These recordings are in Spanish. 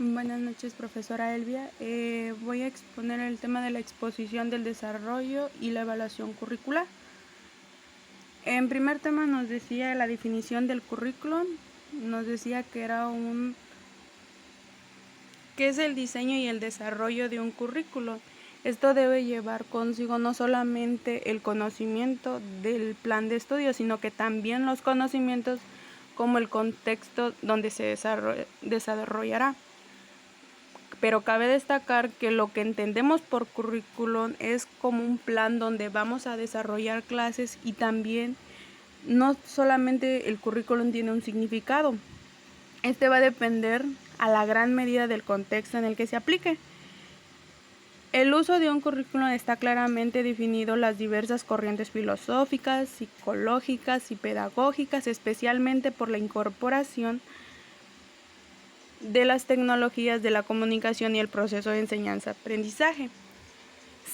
Buenas noches, profesora Elvia. Voy a exponer el tema de la exposición del desarrollo y la evaluación curricular. En primer tema nos decía la definición del currículum, nos decía que que es el diseño y el desarrollo de un currículum. Esto debe llevar consigo no solamente el conocimiento del plan de estudio, sino que también los conocimientos como el contexto donde se desarrollará. Pero cabe destacar que lo que entendemos por currículum es como un plan donde vamos a desarrollar clases y también no solamente el currículum tiene un significado. Este va a depender a la gran medida del contexto en el que se aplique. El uso de un currículum está claramente definido las diversas corrientes filosóficas, psicológicas y pedagógicas, especialmente por la incorporación de las tecnologías de la comunicación y el proceso de enseñanza-aprendizaje.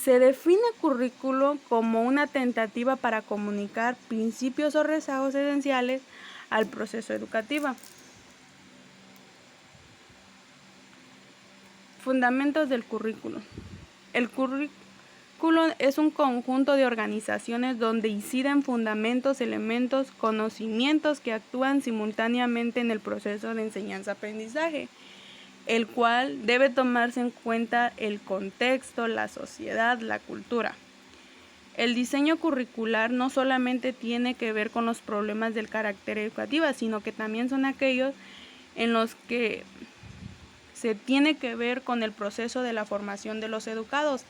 Se define currículo como una tentativa para comunicar principios o rezagos esenciales al proceso educativo. Fundamentos del currículo. El currículo es un conjunto de organizaciones donde inciden fundamentos, elementos, conocimientos que actúan simultáneamente en el proceso de enseñanza-aprendizaje, el cual debe tomarse en cuenta el contexto, la sociedad, la cultura. El diseño curricular no solamente tiene que ver con los problemas del carácter educativo, sino que también son aquellos en los que se tiene que ver con el proceso de la formación de los educados,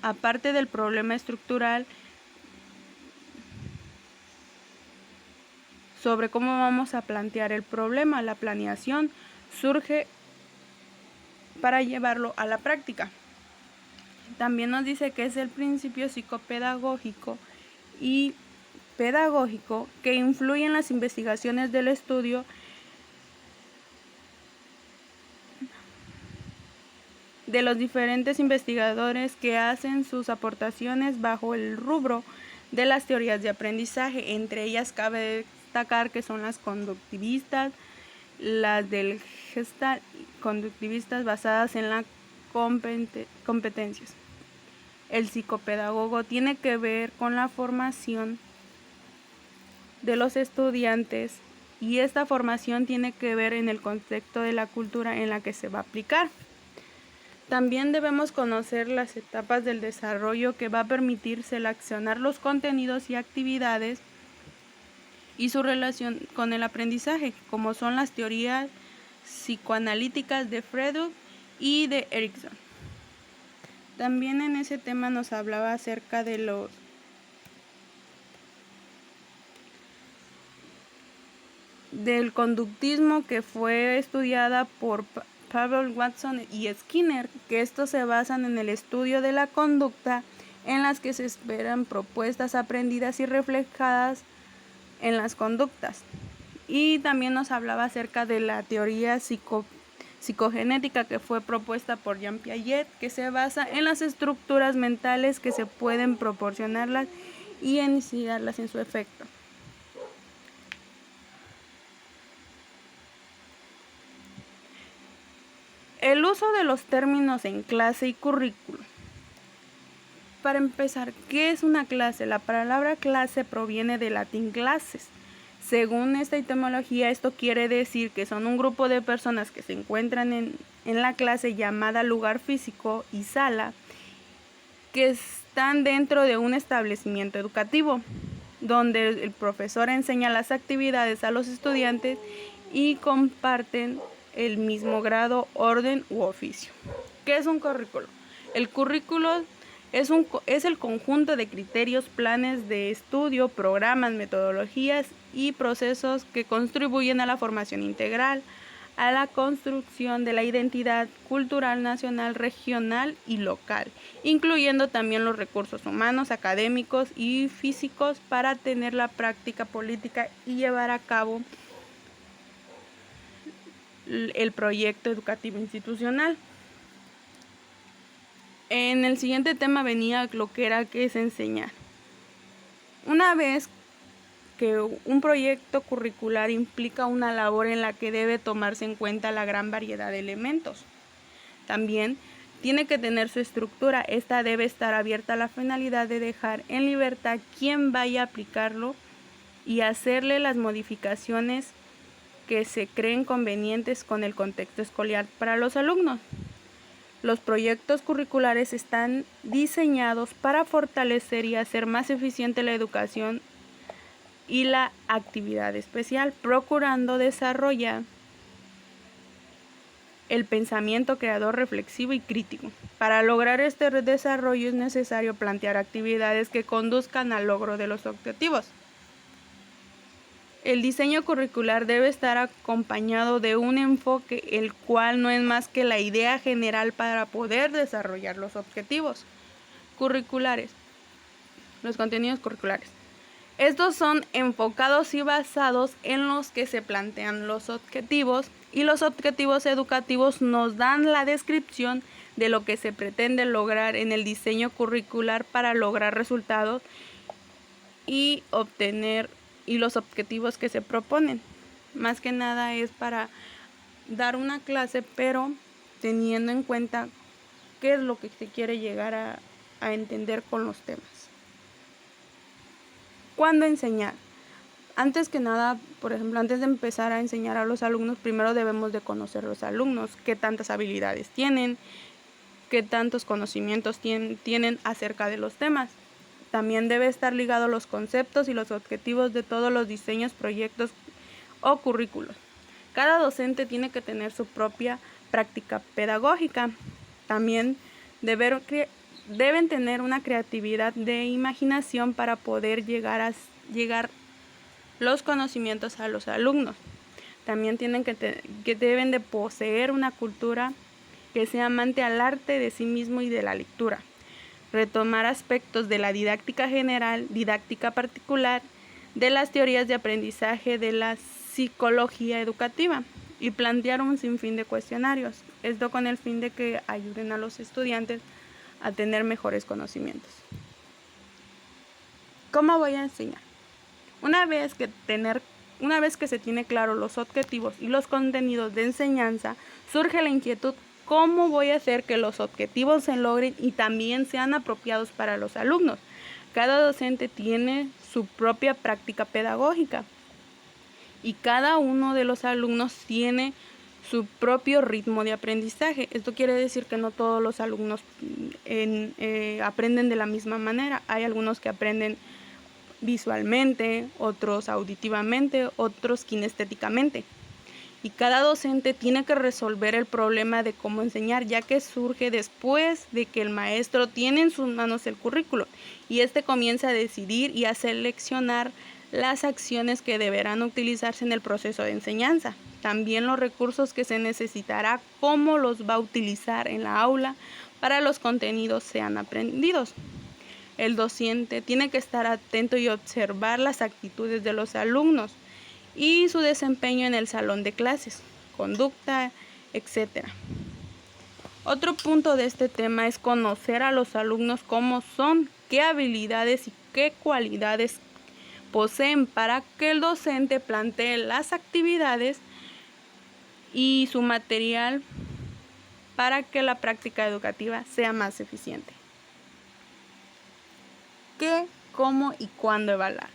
aparte del problema estructural sobre cómo vamos a plantear el problema. La planeación surge para llevarlo a la práctica. También nos dice que es el principio psicopedagógico y pedagógico que influye en las investigaciones del estudio de los diferentes investigadores que hacen sus aportaciones bajo el rubro de las teorías de aprendizaje. Entre ellas cabe destacar que son las conductivistas, las del Gestalt, conductivistas basadas en las competencias. El psicopedagogo tiene que ver con la formación de los estudiantes y esta formación tiene que ver en el contexto de la cultura en la que se va a aplicar. También debemos conocer las etapas del desarrollo que va a permitir seleccionar los contenidos y actividades y su relación con el aprendizaje, como son las teorías psicoanalíticas de Freud y de Erikson. También en ese tema nos hablaba acerca de del conductismo, que fue estudiada por Pavel Watson y Skinner, que estos se basan en el estudio de la conducta en las que se esperan propuestas aprendidas y reflejadas en las conductas. Y también nos hablaba acerca de la teoría psicogenética, que fue propuesta por Jean Piaget, que se basa en las estructuras mentales que se pueden proporcionarlas y iniciarlas en su efecto. El uso de los términos en clase y currículo. Para empezar, ¿qué es una clase? La palabra clase proviene del latín classes. Según esta etimología, esto quiere decir que son un grupo de personas que se encuentran en la clase, llamada lugar físico, y sala, que están dentro de un establecimiento educativo, donde el profesor enseña las actividades a los estudiantes y comparten el mismo grado, orden u oficio. ¿Qué es un currículo? El currículo es el conjunto de criterios, planes de estudio, programas, metodologías y procesos que contribuyen a la formación integral, a la construcción de la identidad cultural nacional, regional y local, incluyendo también los recursos humanos, académicos y físicos para tener la práctica política y llevar a cabo el proyecto educativo institucional. En el siguiente tema venía lo que es enseñar. Una vez que un proyecto curricular implica una labor en la que debe tomarse en cuenta la gran variedad de elementos. También tiene que tener su estructura. Esta debe estar abierta a la finalidad de dejar en libertad quien vaya a aplicarlo y hacerle las modificaciones que se creen convenientes con el contexto escolar para los alumnos. Los proyectos curriculares están diseñados para fortalecer y hacer más eficiente la educación y la actividad especial, procurando desarrollar el pensamiento creador, reflexivo y crítico. Para lograr este desarrollo es necesario plantear actividades que conduzcan al logro de los objetivos. El diseño curricular debe estar acompañado de un enfoque, el cual no es más que la idea general para poder desarrollar los objetivos curriculares, los contenidos curriculares. Estos son enfocados y basados en los que se plantean los objetivos, y los objetivos educativos nos dan la descripción de lo que se pretende lograr en el diseño curricular para lograr resultados y obtener los objetivos que se proponen. Más que nada es para dar una clase, pero teniendo en cuenta qué es lo que se quiere llegar a entender con los temas. ¿Cuándo enseñar? Antes que nada, por ejemplo, antes de empezar a enseñar a los alumnos, primero debemos de conocer a los alumnos, qué tantas habilidades tienen, qué tantos conocimientos tienen acerca de los temas. También debe estar ligado a los conceptos y los objetivos de todos los diseños, proyectos o currículos. Cada docente tiene que tener su propia práctica pedagógica. También deben tener una creatividad de imaginación para poder llegar los conocimientos a los alumnos. También deben de poseer una cultura que sea amante al arte de sí mismo y de la lectura. Retomar aspectos de la didáctica general, didáctica particular, de las teorías de aprendizaje, de la psicología educativa, y plantear un sinfín de cuestionarios. Esto con el fin de que ayuden a los estudiantes a tener mejores conocimientos. ¿Cómo voy a enseñar? Una vez que se tiene claro los objetivos y los contenidos de enseñanza, surge la inquietud: ¿cómo voy a hacer que los objetivos se logren y también sean apropiados para los alumnos? Cada docente tiene su propia práctica pedagógica y cada uno de los alumnos tiene su propio ritmo de aprendizaje. Esto quiere decir que no todos los alumnos aprenden de la misma manera. Hay algunos que aprenden visualmente, otros auditivamente, otros kinestéticamente. Y cada docente tiene que resolver el problema de cómo enseñar, ya que surge después de que el maestro tiene en sus manos el currículo y comienza a decidir y a seleccionar las acciones que deberán utilizarse en el proceso de enseñanza. También los recursos que se necesitará, cómo los va a utilizar en la aula para los contenidos sean aprendidos. El docente tiene que estar atento y observar las actitudes de los alumnos y su desempeño en el salón de clases, conducta, etc. Otro punto de este tema es conocer a los alumnos cómo son, qué habilidades y qué cualidades poseen para que el docente plantee las actividades y su material para que la práctica educativa sea más eficiente. ¿Qué, cómo y cuándo evaluar?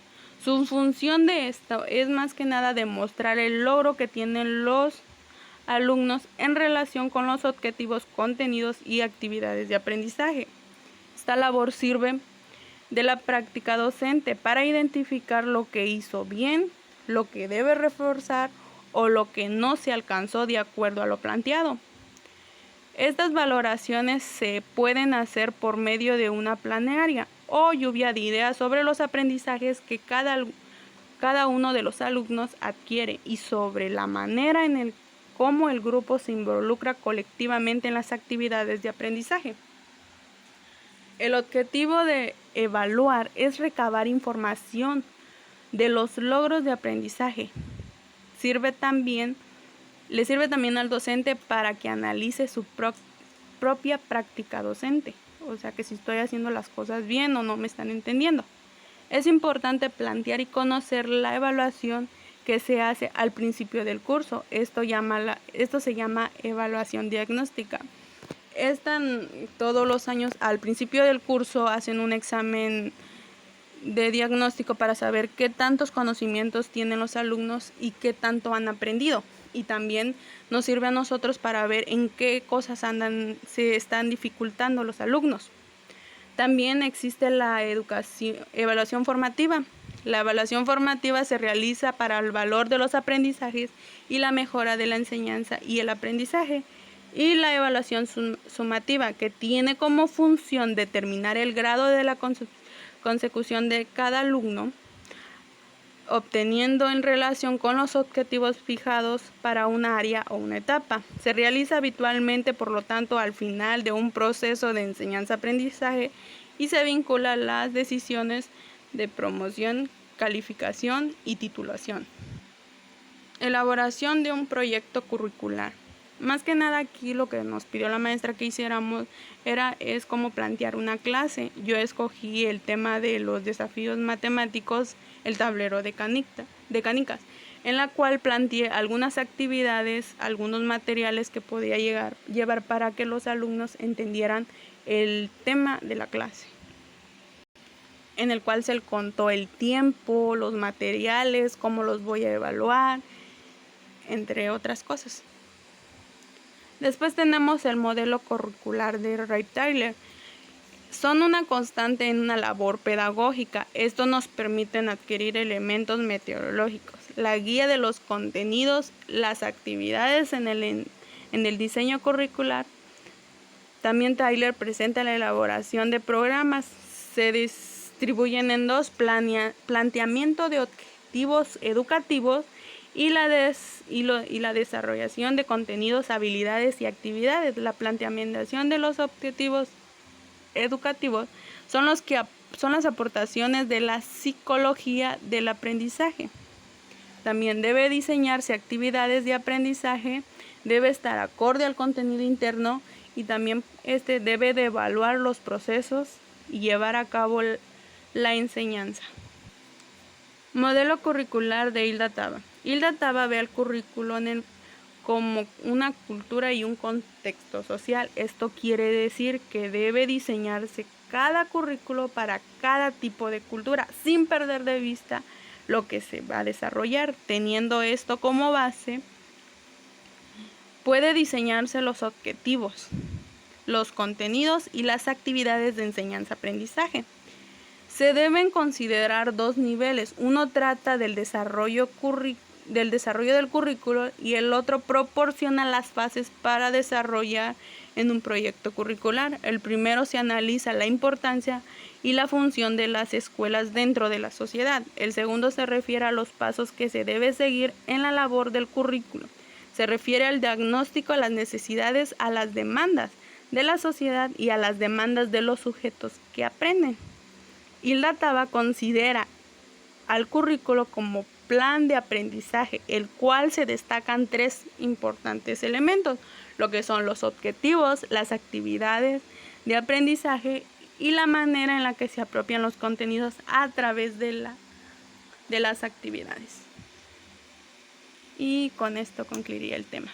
Su función de esto es más que nada demostrar el logro que tienen los alumnos en relación con los objetivos, contenidos y actividades de aprendizaje. Esta labor sirve de la práctica docente para identificar lo que hizo bien, lo que debe reforzar o lo que no se alcanzó de acuerdo a lo planteado. Estas valoraciones se pueden hacer por medio de una plenaria o lluvia de ideas sobre los aprendizajes que cada uno de los alumnos adquiere y sobre la manera en cómo el grupo se involucra colectivamente en las actividades de aprendizaje. El objetivo de evaluar es recabar información de los logros de aprendizaje. Le sirve también al docente para que analice su propia práctica docente, o sea que si estoy haciendo las cosas bien o no me están entendiendo. Es importante plantear y conocer la evaluación que se hace al principio del curso. Esto se llama evaluación diagnóstica. Todos los años al principio del curso hacen un examen de diagnóstico para saber qué tantos conocimientos tienen los alumnos y qué tanto han aprendido. Y también nos sirve a nosotros para ver en qué cosas se están dificultando los alumnos. También existe la evaluación formativa. La evaluación formativa se realiza para el valor de los aprendizajes y la mejora de la enseñanza y el aprendizaje. Y la evaluación sumativa, que tiene como función determinar el grado de la consecución de cada alumno, obteniendo en relación con los objetivos fijados para una área o una etapa. Se realiza habitualmente, por lo tanto, al final de un proceso de enseñanza-aprendizaje y se vincula a las decisiones de promoción, calificación y titulación. Elaboración de un proyecto curricular. Más que nada aquí lo que nos pidió la maestra que hiciéramos es cómo plantear una clase. Yo escogí el tema de los desafíos matemáticos, el tablero de canicas, en la cual planteé algunas actividades, algunos materiales que podía llevar para que los alumnos entendieran el tema de la clase, en el cual se contó el tiempo, los materiales, cómo los voy a evaluar, entre otras cosas. Después tenemos el modelo curricular de Wright-Tyler. Son una constante en una labor pedagógica. Esto nos permite adquirir elementos metodológicos, la guía de los contenidos, las actividades en el diseño curricular. También Tyler presenta la elaboración de programas. Se distribuyen en dos: planteamiento de objetivos educativos y la desarrollación de contenidos, habilidades y actividades. La planteamiento de los objetivos educativos son las aportaciones de la psicología del aprendizaje. También debe diseñarse actividades de aprendizaje, debe estar acorde al contenido interno y también debe de evaluar los procesos y llevar a cabo la enseñanza. Modelo curricular de Hilda Taba. Hilda Taba ve al currículo como una cultura y un contexto social. Esto quiere decir que debe diseñarse cada currículo para cada tipo de cultura, sin perder de vista lo que se va a desarrollar. Teniendo esto como base, puede diseñarse los objetivos, los contenidos y las actividades de enseñanza-aprendizaje. Se deben considerar dos niveles. Uno trata del desarrollo del currículo y el otro proporciona las fases para desarrollar en un proyecto curricular. El primero se analiza la importancia y la función de las escuelas dentro de la sociedad. El segundo se refiere a los pasos que se debe seguir en la labor del currículo. Se refiere al diagnóstico, a las necesidades, a las demandas de la sociedad y a las demandas de los sujetos que aprenden. Hilda Taba considera al currículo como plan de aprendizaje, el cual se destacan tres importantes elementos, lo que son los objetivos, las actividades de aprendizaje y la manera en la que se apropian los contenidos a través de las actividades. Y con esto concluiría el tema.